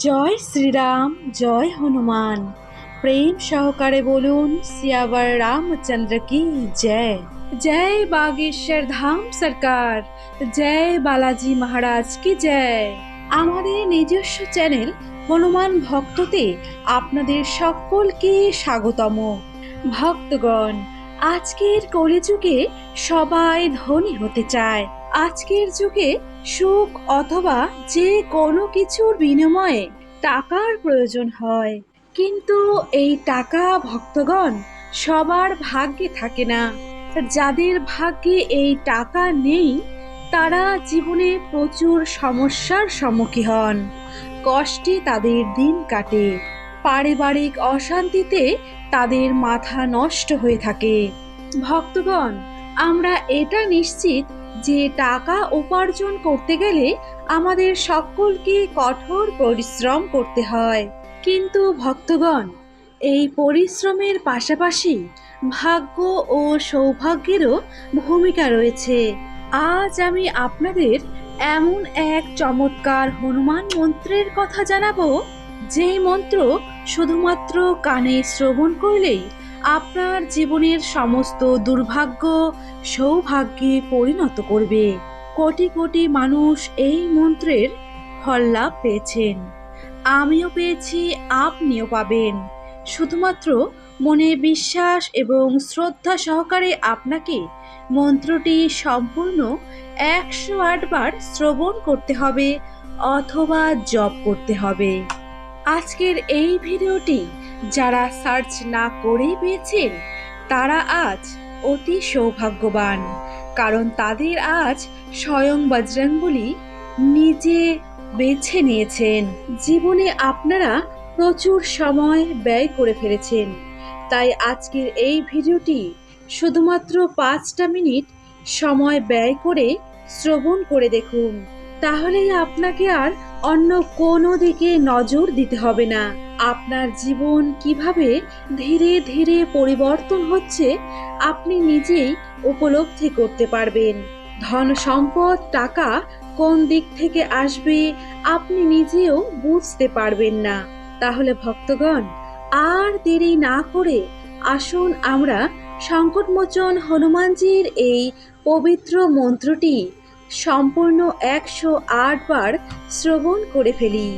জয় শ্রীরাম, জয় হনুমান। প্রেম সহকারে বলুন সিয়াवर रामचंद्र की जय। जय बागेश्वर धाम सरकार, জয় বালাজি মহারাজ কি জয়। আমাদের নিজস্ব চ্যানেল হনুমান ভক্ততে আপনাদের সকলকে স্বাগতম। ভক্তগণ, আজকের কলিযুগে সবাই ধনী হতে চায়। আজকের যুগে সুখ অথবা যে কোনো কিছুর বিনিময়ে টাকার প্রয়োজন হয়, কিন্তু এই টাকা ভক্তগণ সবার ভাগ্যে থাকে না। যাদের ভাগ্যে এই টাকা নেই তারা জীবনে প্রচুর সমস্যার সম্মুখীন হন, কষ্টে তাদের দিন কাটে, পারিবারিক অশান্তিতে তাদের মাথা নষ্ট হয়ে থাকে। ভক্তগণ, আমরা এটা নিশ্চিত যে টাকা উপার্জন করতে গেলে আমাদের সকলকে কঠোর পরিশ্রম করতে হয়, কিন্তু ভক্তগণ এই পরিশ্রমের পাশাপাশি ভাগ্য ও সৌভাগ্যেরও ভূমিকা রয়েছে। আজ আমি আপনাদের এমন এক চমৎকার হনুমান মন্ত্রের কথা জানাবো, যেই মন্ত্র শুধুমাত্র কানে শ্রবণ করলেই আপনার জীবনের সমস্ত দুর্ভাগ্য সৌভাগ্যে পরিণত করবে। কোটি কোটি মানুষ এই মন্ত্রের ফল লাভ পেয়েছেন, আমিও পেয়েছি, আপনিও পাবেন। শুধুমাত্র মনে বিশ্বাস এবং শ্রদ্ধা সহকারে আপনাকে মন্ত্রটি সম্পূর্ণ 108 বার শ্রবণ করতে হবে অথবা জপ করতে হবে। আজকের এই ভিডিওটি যারা সার্চ না করেই পেয়েছেন তারা আজ অতি সৌভাগ্যবান, কারণ তাদের আজ স্বয়ং বজরংবলী নিজে বেছে নিয়েছেন। জীবনে আপনারা প্রচুর সময় ব্যয় করে ফেলেছেন, তাই আজকের এই ভিডিওটি শুধুমাত্র 5টা মিনিট সময় ব্যয় করে শ্রবণ করে দেখুন, তাহলেই আপনাকে আর অন্য কোনো দিকে নজর দিতে হবে না। আপনার জীবন কিভাবে ধীরে ধীরে পরিবর্তন হচ্ছে আপনি নিজেই উপলব্ধি করতে পারবেন। ধন সম্পদ টাকা কোন দিক থেকে আসবে আপনি নিজেও বুঝতে পারবেন না। তাহলে ভক্তগণ, আর দেরি না করে আসুন আমরা সংকটমোচন হনুমানজির এই পবিত্র মন্ত্রটি সম্পূর্ণ 108 বার শ্রবণ করে ফেলি।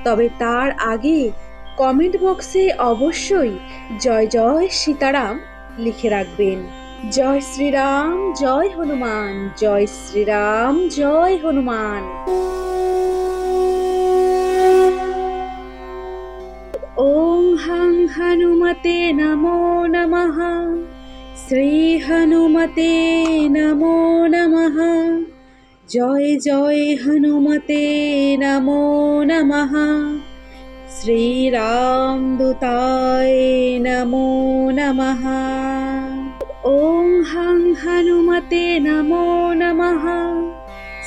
তবে তার আগে কমেন্ট বক্সে অবশ্যই জয় জয় সীতারাম লিখে রাখবেন। জয় শ্রীরাম, জয় হনুমান, জয় শ্রীরাম, জয় হনুমান। ওং হং হনুমতে নমো নমঃ। শ্রী হনুমতে নমো নমঃ। জয় জয় হনুমতে নমো নমঃ। শ্রীরাম দূতায় নমো নমঃ। ওং হং হনুমতে নমো নমঃ।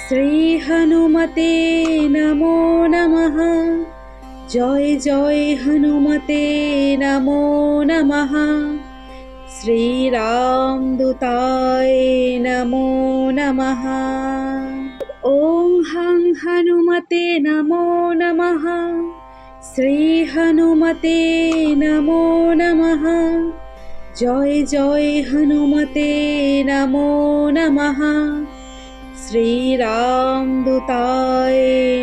শ্রী হনুমতে নমো নমঃ। জয় জয় হনুমতে নমো নমঃ। শ্রীরাম দূতায় নমো নমঃ। ওং হং হনুমতে নমো নমঃ। শ্রী হনুমতে নমো নমঃ। জয় জয় হনুমতে নমো নমঃ। শ্রীরাম দূতায়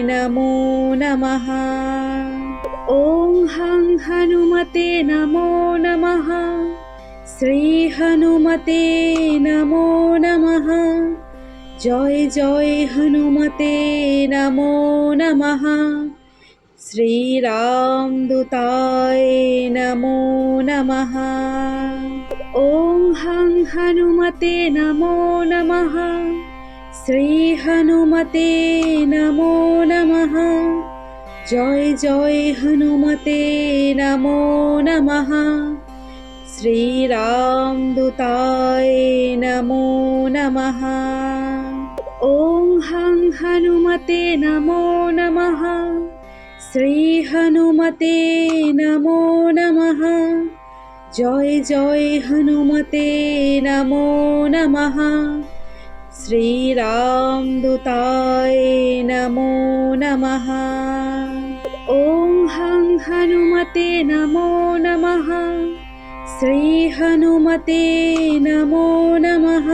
নমো নমঃ। ওং হং হনুমতে নমো নমঃ। শ্রী হনুমতে নমো নমঃ। জয় জয় হনুমতে নমো নমঃ। শ্রীরাম দূতায় নমো নমঃ। ওং হং হনুমতে নমো নমঃ। শ্রী হনুমতে নমো নমঃ। জয় জয় হনুমতে নমো নমঃ। শ্রীরাম দূতায় নমো নমঃ। ওং হং হনুমতে নমো নমঃ। শ্রী হনুমতে নমো নমঃ। জয় জয় হনুমতে নমো নমঃ। শ্রীরাম দূতায় নমো নমঃ। ওং हं हनुमते नमो नमः। श्री हनुमते नमो नमः।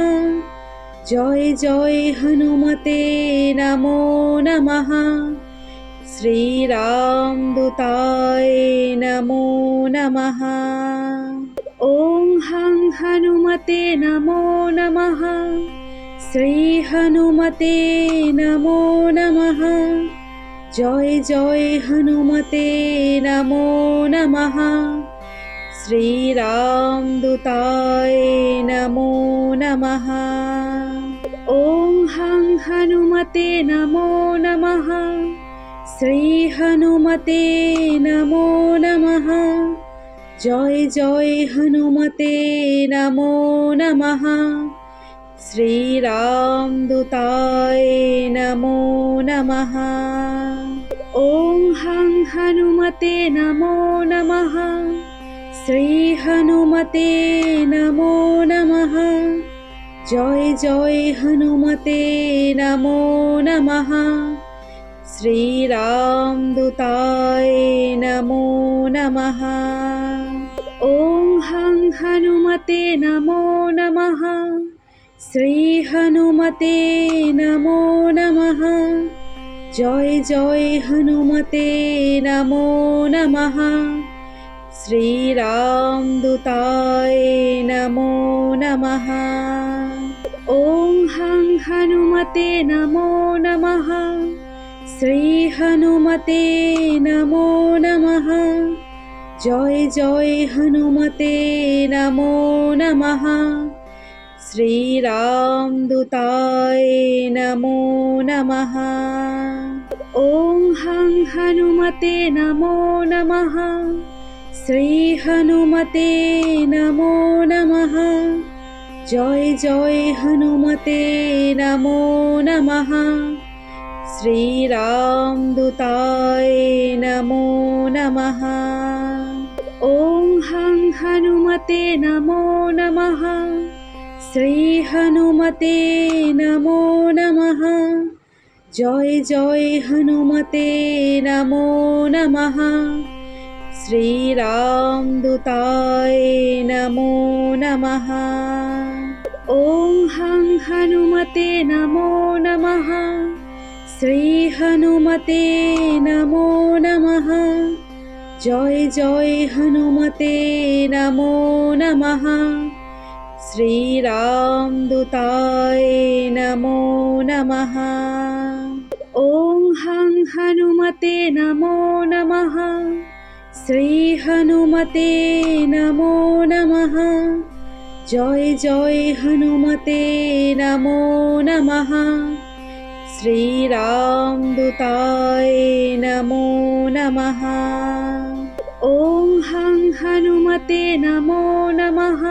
जय जय हनुमते नमो नमः। श्री रामदूताय नमो नमः। ॐ हं हनुमते नमो नमः। श्री हनुमते नमो नमः। जय जय हनुमते नमो नमः। श्री रामदूताय नमो नमः। ॐ हं हनुमते नमो नमः। श्री हनुमते नमो नमः। जय जय हनुमते नमो नमः। श्री रामदूताय नमो नमः। ॐ हं हनुमते नमो नमः। श्री हनुमते नमो नमः। जय जय हनुमते नमो नमः। श्री रामदूताय नमो नमः। ॐ हं हनुमते नमो नमः। श्री हनुमते नमो नमः। जय जय हनुमते नमो नमः। श्री रामदूताय नमो नमः। ॐ हं हनुमते नमो नमः। श्री हनुमते नमो नमः। जय जय हनुमते नमो नमः। श्री रामदूताय नमो नमः। ॐ हं हनुमते नमो नमः। श्री हनुमते नमो नमः। जय जय हनुमते नमो नमः। श्री रामदूताय नमो नमः। ॐ हं हनुमते नमो नमः। श्री हनुमते नमो नमः। जय जय हनुमते नमो नमः। श्री रामदूताय नमो नमः। ॐ हं हनुमते नमो नमः। श्री हनुमते नमो नमः। जय जय हनुमते नमो नमः। श्री रामदूताय नमो नमः। ॐ हं हनुमते नमो नमः। श्री हनुमते नमो नमः। जय जय हनुमते नमो नमः। श्री रामदूताय नमो नमः। ॐ हं हनुमते नमो नमः।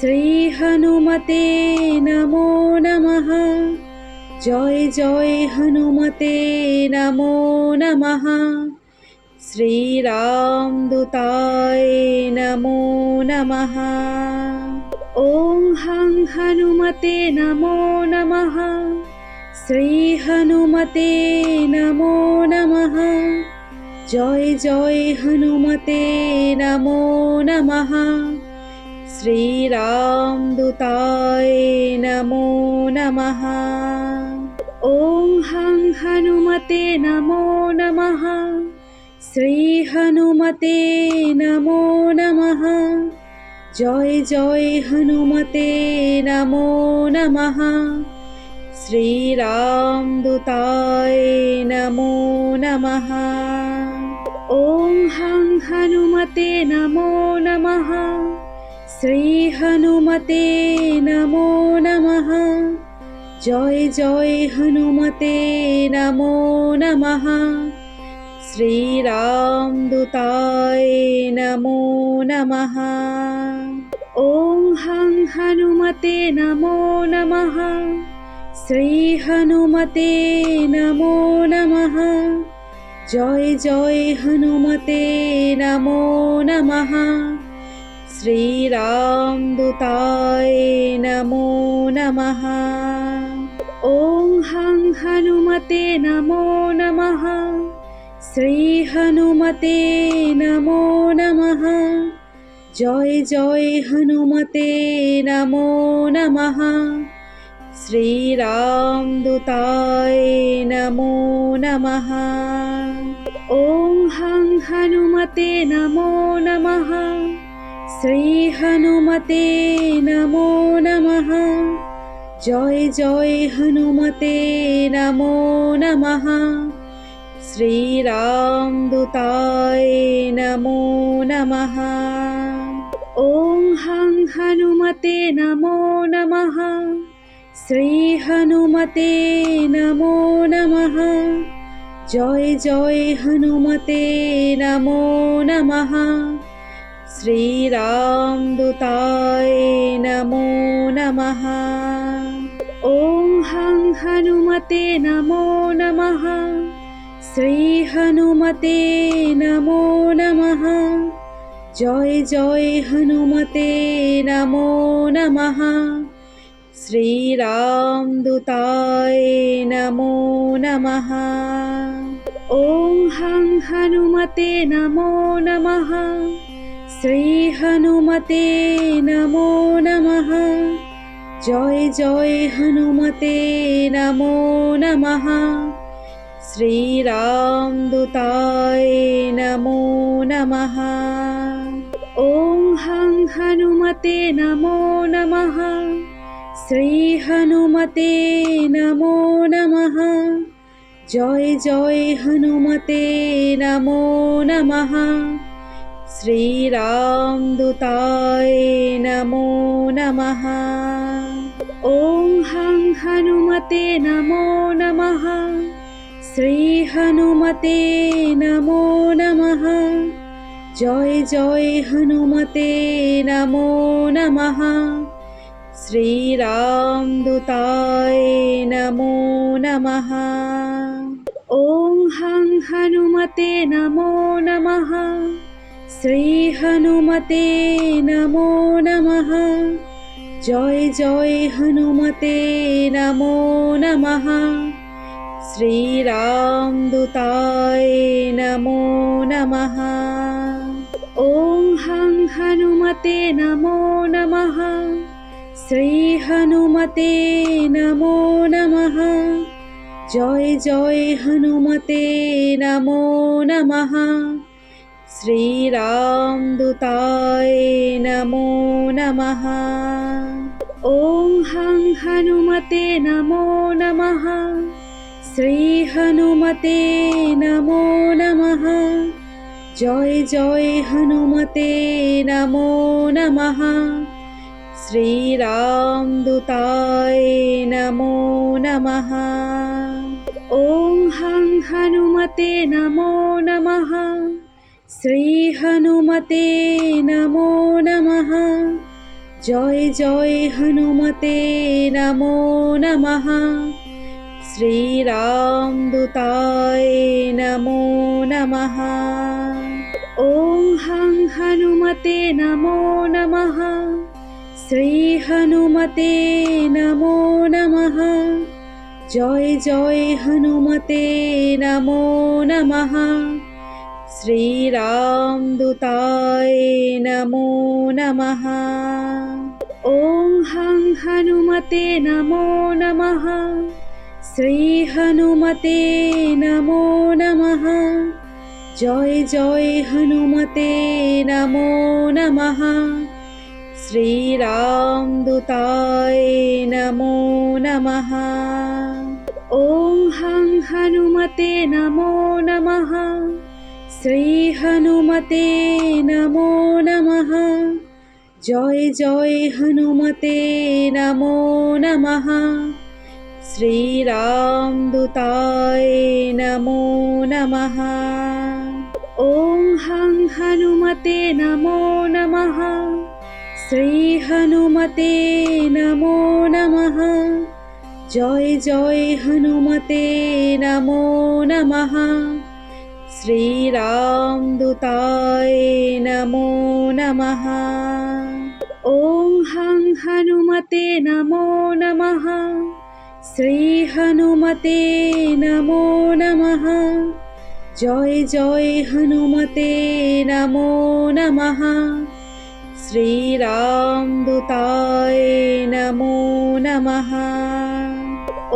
श्री हनुमते नमो नमः। जय जय हनुमते नमो नमः। श्री रामदूताय नमो नमः। ॐ हं हनुमते नमो नमः। श्री हनुमते नमो नमः। जय जय हनुमते नमो नमः। श्री रामदूताय नमो नमः। ॐ हं हनुमते नमो नमः। श्री हनुमते नमो नमः। जय जय हनुमते नमो नमः। श्री रामदूताय नमो नमः। ॐ हं हनुमते नमो नमः। श्री हनुमते नमो नमः। जय जय हनुमते नमो नमः। श्री रामदूताय नमो नमः। ॐ हं हनुमते नमो नमः। श्री हनुमते नमो नमः। जय जय हनुमते नमो नमः। श्री रामदूताय नमो नमः। ॐ हं हनुमते नमो नमः। শ্রী হনুমতে নমো নমঃ। জয় জয় হনুমতে নমো নমঃ। শ্রীরামদূতায় নমো নমঃ। ওং হং হনুমতে নমো নমঃ। শ্রী হনুমতে নমো নমঃ। জয় জয় হনুমতে নমো নমঃ। শ্রীরামদূতায় নমো নমঃ। ওং হং হনুমতে নমো নমঃ। শ্রী হনুমতে নমো নমঃ। জয় জয় হনুমতে নমো নমঃ। শ্রীরামদূতায় নমো নমঃ। ওং হং হনুমতে নমো নমঃ। শ্রী হনুমতে নমো নমঃ। জয় জয় হনুমতে নমো নমঃ। শ্রীরামদূতায় নমো নমঃ। ওং হং হনুমতে নমো নমঃ। শ্রী হনুমতে নমো নমঃ। জয় জয় হনুমতে নমো নমঃ। শ্রীরামদূতায় নমো নমঃ। ওং হং হনুমতে নমো নমঃ। শ্রী হনুমতে নমো নমঃ। জয় জয় হনুমতে নমো নমঃ। শ্রীরামদূতায় নমো নমঃ। ওং হং হনুমতে নমো নমঃ। শ্রী হনুমতে নমো নমঃ। জয় জয় হনুমতে নমো নমঃ। শ্রীরামদূতায় নমো নমঃ। ওং হং হনুমতে নমো নমঃ। শ্রী হনুমতে নমো নমঃ। জয় জয় হনুমতে নমো নমঃ। শ্রীরামদূতায় নমো নমঃ। ওং হং হনুমতে নমো নমঃ। শ্রী হনুমতে নমো নমঃ। জয় জয় হনুমতে নমো নমঃ। শ্রীরামদূতায় নমো নমঃ। ওং হং হনুমতে নমো নমঃ। শ্রী হনুমতে নমো নমঃ। জয় জয় হনুমতে নমো নমঃ। শ্রীরামদূতায় নমো নমঃ। ওং হং হনুমতে নমো নমঃ। শ্রী হনুমতে নমো নমঃ। জয় জয় হনুমতে নমো নমঃ। শ্রীরামদূতায় নমো নমঃ। ওং হং হনুমতে নমো নমঃ। শ্রী হনুমতে নমো নমঃ। জয় জয় হনুমতে নমো নমঃ। শ্রীরামদূতায় নমো নমঃ। ওং হং হনুমতে নমো নমঃ। শ্রী হনুমতে নমো নমঃ। জয় জয় হনুমতে নমো নমঃ। শ্রীরামদূতায় নমো নমঃ। ওং হং হনুমতে নমো নমঃ। শ্রী হনুমতে নমো নমঃ। জয় জয় হনুমতে নমো নমঃ। শ্রীরামদূতায় নমো নমঃ। ওং হং হনুমতে নমো নমঃ। শ্রী হনুমতে নমো নমঃ। জয় জয় হনুমতে নমো নমঃ। শ্রীরামদূতায় নমো নমঃ। ওং হং হনুমতে নমো নমঃ। শ্রী হনুমতে নমো নমঃ। জয় জয় হনুমতে নমো নমঃ। শ্রীরামদূতায় নমো নমঃ।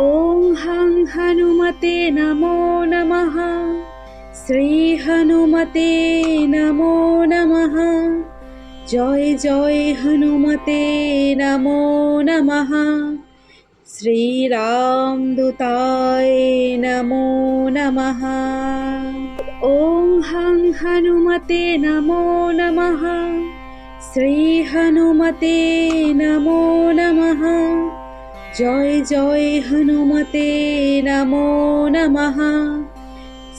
ওং হং হনুমতে নমো নমঃ। শ্রী হনুমতে নমো নমঃ। জয় জয় হনুমতে নমো নমঃ। শ্রীরামদূতায় নমো নমঃ। ওং হং হনুমতে নমো নমঃ। শ্রী হনুমতে নমো নমঃ। জয় জয় হনুমতে নমো নমঃ।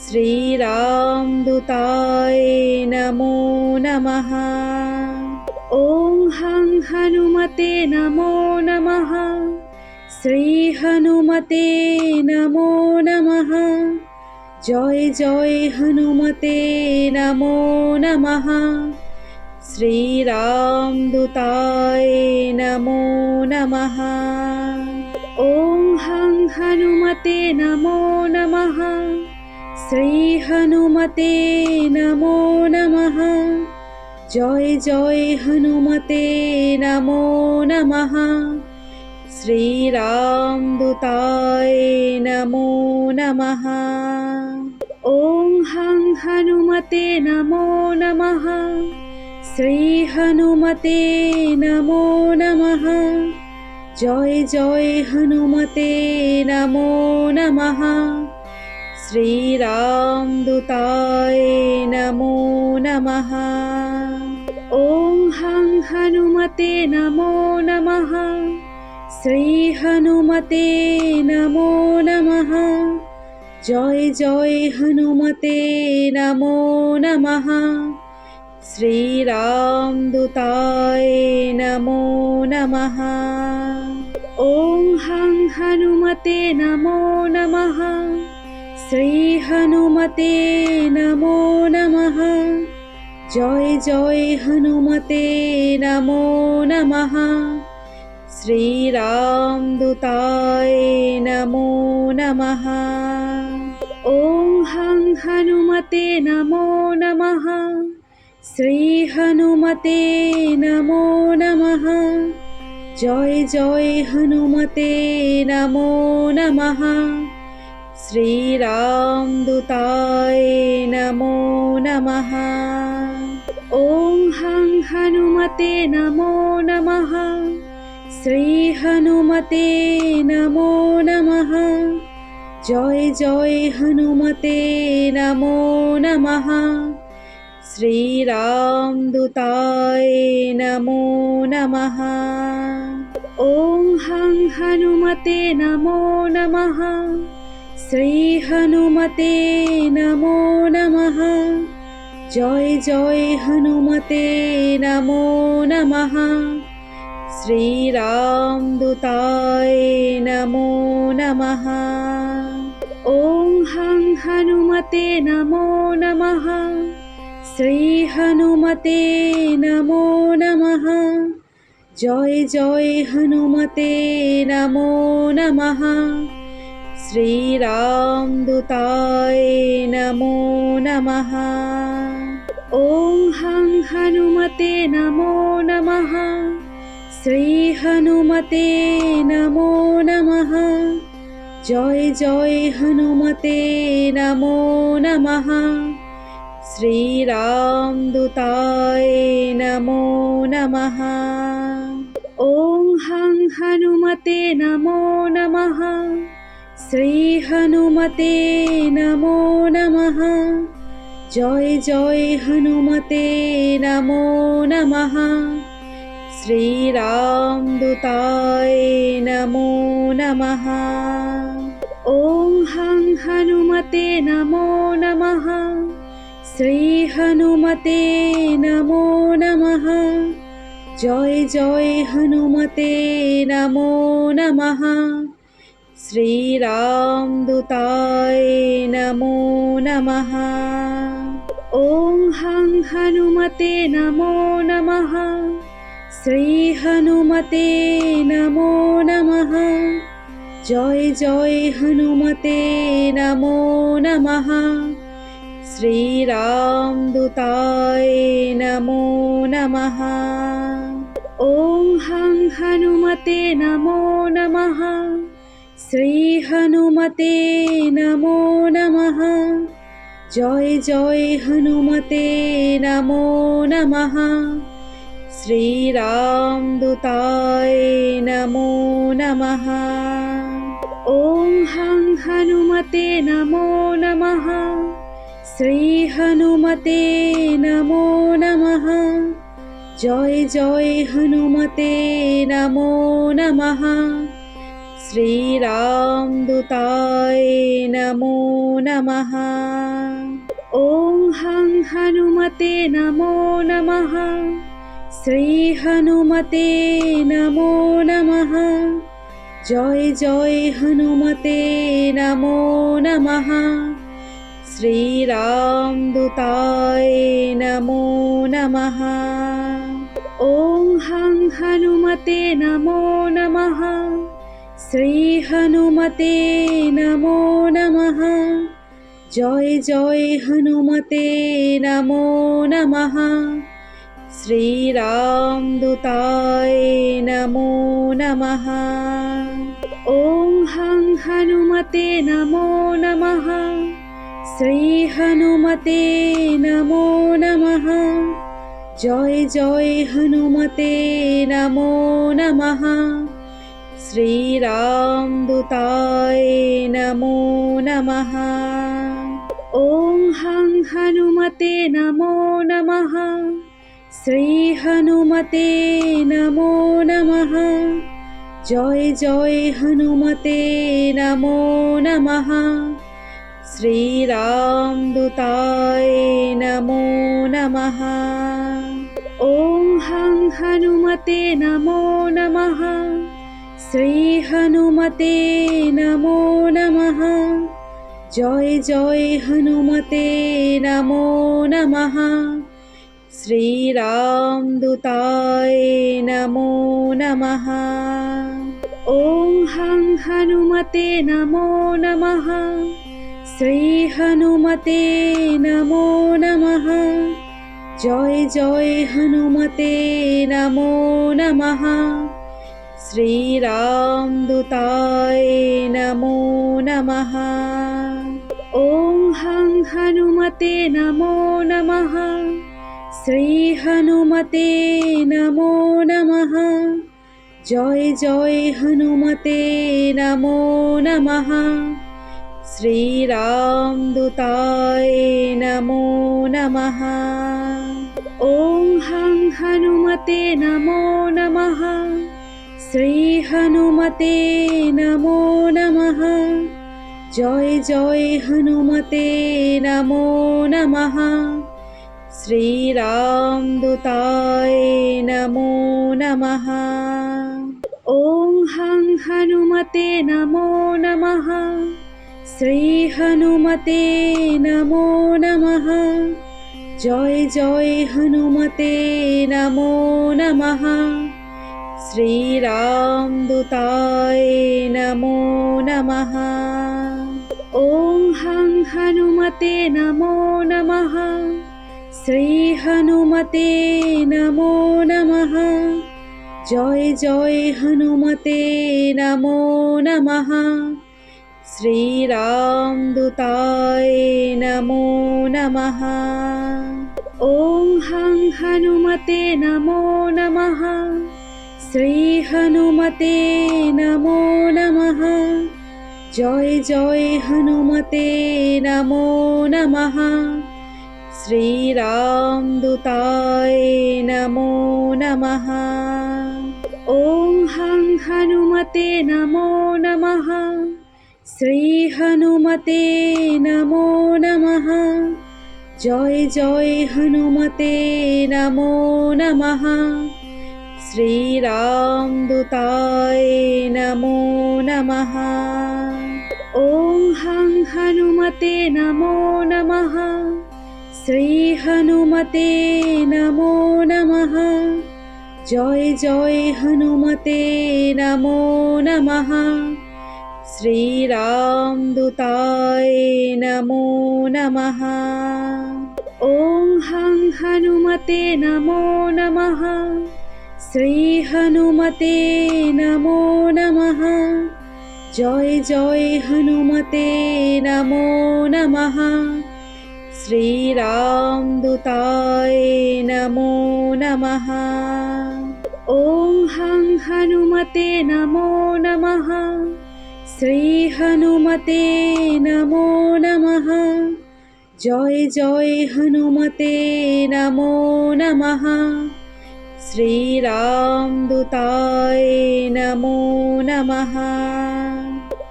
শ্রীরামদূতায় নমো নমঃ। ওং হং হনুমতে নমো নমঃ। শ্রী হনুমতে নমো নমঃ। জয় জয় হনুমতে নমো নমঃ। শ্রীরামদূতায় নমো নমঃ। ওং হং হনুমতে নমো নমঃ। শ্রী হনুমতে নমো নমঃ। জয় জয় হনুমতে নমো নমঃ। শ্রীরামদূতায় নমো নমঃ। ওং হং হনুমতে নমো নমঃ। শ্রী হনুমতে নমো নমঃ। জয় জয় হনুমতে নমো নমঃ। শ্রীরামদূতায় নমো নমঃ। ওং হং হনুমতে নমো নমঃ। শ্রী হনুমতে নমো নমঃ। জয় জয় হনুমতে নমো নমঃ। শ্রীরামদূতায় নমো নমঃ। ওং হং হনুমতে নমো নমঃ। শ্রী হনুমতে নমো নমঃ। জয় জয় হনুমতে নমো নমঃ। শ্রীরামদূতায় নমো নমঃ। ওং হং হনুমতে নমো নমঃ। শ্রী হনুমতে নমো নমঃ। জয় জয় হনুমতে নমো নমঃ। শ্রীরামদূতায় নমো নমঃ। ওং হং হনুমতে নমো নমঃ। শ্রী হনুমতে নমো নমঃ। জয় জয় হনুমতে নমো নমঃ। শ্রীরামদূতায় নমো নমঃ। ওং হং হনুমতে নমো নমঃ। শ্রী হনুমতে নমো নমঃ। জয় জয় হনুমতে নমো নমঃ। শ্রীরামদূতায় নমো নমঃ। ওং হং হনুমতে নমো নমঃ। শ্রী হনুমতে নমো নমঃ। জয় জয় হনুমতে নমো নমঃ। শ্রীরামদূতায় নমো নমঃ। ওং হং হনুমতে নমো নমঃ। শ্রী হনুমতে নমো নমঃ। জয় জয় হনুমতে নমো নমঃ। শ্রীরামদূতায় নমো নমঃ। ওং হং হনুমতে নমো নমঃ। শ্রী হনুমতে নমো নমঃ। জয় জয় হনুমতে নমো নমঃ। শ্রীরামদূতায় নমো নমঃ। ওং হং হনুমতে নমো নমঃ। শ্রী হনুমতে নমো নমঃ। জয় জয় হনুমতে নমো নমঃ। শ্রীরামদূতায় নমো নমঃ। ওং হং হনুমতে নমো নমঃ। শ্রী হনুমতে নমো নমঃ। জয় জয় হনুমতে নমো নমঃ। श्रीरामदूताय नमो नमः। ॐ हं हनुमते नमो नमः। श्रीहनुमते नमो नमः। जय जय हनुमते नमो नमः। श्रीरामदूताय नमो नमः। ॐ हं हनुमते नमो नमः। श्रीहनुमते नमो नमः। जय जय हनुमते नमो नमः। श्रीरामदूताय नमो नमः। ॐ हं हनुमते नमो नमः। श्रीहनुमते नमो नमः। जय जय हनुमते नमो नमः। श्रीरामदूताय नमो नमः। ॐ हं हनुमते नमो नमः। श्रीहनुमते नमो नमः। जय जय हनुमते नमो नमः। श्रीरामदूताय नमो नमः। ॐ हं हनुमते नमो नमः। श्रीहनुमते नमो नमः। जय जय हनुमते नमो नमः। श्रीरामदूताय नमो नमः। ॐ हं हनुमते नमो नमः। श्रीहनुमते नमो नमः। जय जय हनुमते नमो नमः। श्रीरामदूताय नमो नमः। ॐ हं हनुमते नमो नमः। श्रीहनुमते नमो नमः। जय जय हनुमते नमो नमः। श्रीरामदूताय नमो नमः। ॐ हं हनुमते नमो नमः। श्रीहनुमते नमो नमः। जय जय हनुमते नमो नमः। श्रीरामदूताय नमो नमः। ॐ हं हनुमते नमो नमः। श्रीहनुमते नमो नमः। जय जय हनुमते नमो नमः। श्रीरामदूताय नमो नमः। ॐ हं हनुमते नमो नमः। श्रीहनुमते नमो नमः। जय जय हनुमते नमो नमः। श्रीरामदूताय नमो नमः। ॐ हं हनुमते नमो नमः। श्रीहनुमते नमो नमः। जय जय हनुमते नमो नमः। श्रीरामदूताय नमो नमः। ॐ हं हनुमते नमो नमः। श्रीहनुमते नमो नमः। जय जय हनुमते नमो नमः। श्रीरामदूताय नमो नमः। ॐ हं हनुमते नमो नमः। श्रीहनुमते नमो नमः। जय जय हनुमते नमो नमः। श्रीरामदूताय नमो नमः। ॐ हं हनुमते नमो नमः। श्रीहनुमते नमो नमः। जय जय हनुमते नमो नमः। श्रीरामदूताय नमो नमः। ॐ हं हनुमते नमो नमः। श्रीहनुमते नमो नमः। जय जय हनुमते नमो नमः। श्रीरामदूताय नमो नमः। ॐ हं हनुमते नमो नमः। श्री हनुमते नमो नमः। जय जय हनुमते नमो नमः। श्रीरामदूताय नमो नमः। ॐ हं हनुमते नमो नमः। श्री हनुमते नमो नमः। जय जय हनुमते नमो नमः। श्रीरामदूताय नमो नमः।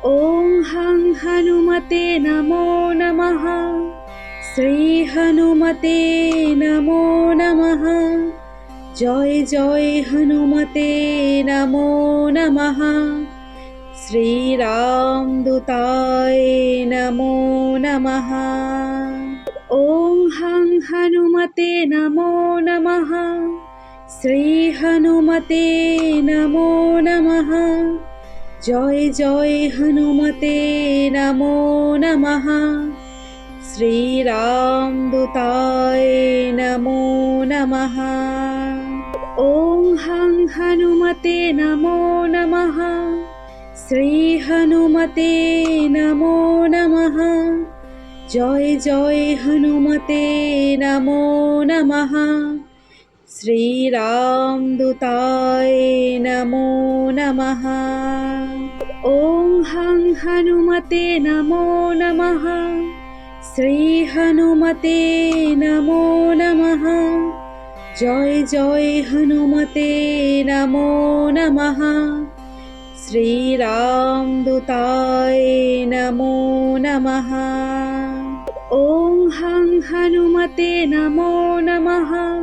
ॐ हं हनुमते नमो नमः। श्री हनुमते नमो नमः। जय जय हनुमते नमो नमः। श्रीरामदूताय नमो नमः। ॐ हं हनुमते नमो नमः। श्री हनुमते नमो नमः। जय जय हनुमते नमो नमः। श्रीरामदूताय नमो नमः। ॐ हं हनुमते नमो नमः। श्री हनुमते नमो नमः। जय जय हनुमते नमो नमः। श्रीरामदूताय नमो नमः। ॐ हं हनुमते नमो नमः। श्री हनुमते नमो नमः। जय जय हनुमते नमो नमः। श्रीरामदूताय नमो नमः। ॐ हं हनुमते नमो नमः।